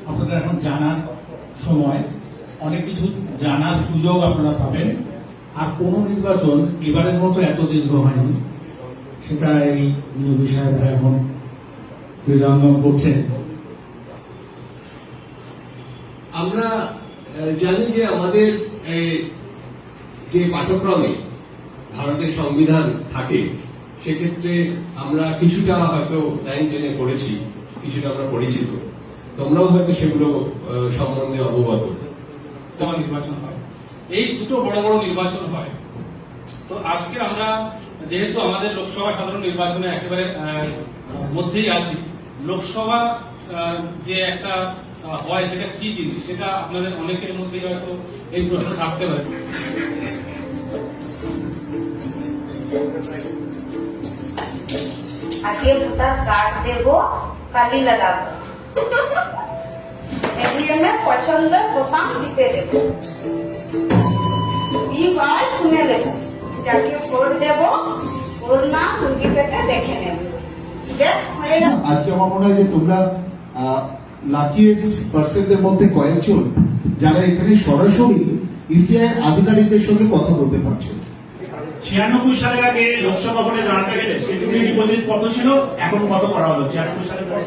আপনাদের এখন জানার সময়, অনেক কিছু জানার সুযোগ আপনারা পাবেন। আর কোন নির্বাচন এবারের মতো এত দীর্ঘ হয়নি, সেটা এই নিয়োগী সাহেবরা এখন হৃদয়ঙ্গম করছেন। আমরা জানি যে আমাদের যে পাঠ্যক্রমে ভারতের সংবিধান থাকে, সেক্ষেত্রে আমরা কিছুটা হয়তো 9-10-এ পড়েছি, কিছুটা আমরা পরিচিত। তোমরাও হয়তো সেগুলো সম্বন্ধে অবগত। নির্বাচন হয়, এই দুটো বড় বড় নির্বাচন হয়। তো আজকে আমরা যেহেতু আমাদের লোকসভা সাধারণ নির্বাচনে একেবারে মধ্যেই আছি, লোকসভা যে একটা হয় সেটা কি জিনিস, সেটা আপনাদের অনেকের মধ্যেই হয়তো এই প্রশ্ন থাকতে পারে। আগে ভোটার কার্ড দেবো, কালি লাগাবো, এটিএমে পছন্দের বোতাম টিপে দেবো, এইবার শুনে নেব, যাকে ভোট দেবো ওর নাম উইকিপিডিয়াতে দেখে নেব। আজকে আমার মনে হয় যে তোমরা লাকিয়েস্ট পার্সনদের মধ্যে কয়েকজন যারা এখানে সরাসরি ইসিআই আধিকারিকদের সঙ্গে কথা বলতে পারছো। 96 সালের আগে লোকসভা ভোটে দাঁড়াতে গেলে সিকিউরিটি ডিপোজিট কত ছিল, এখন কত করা হলো? 96 সালের পর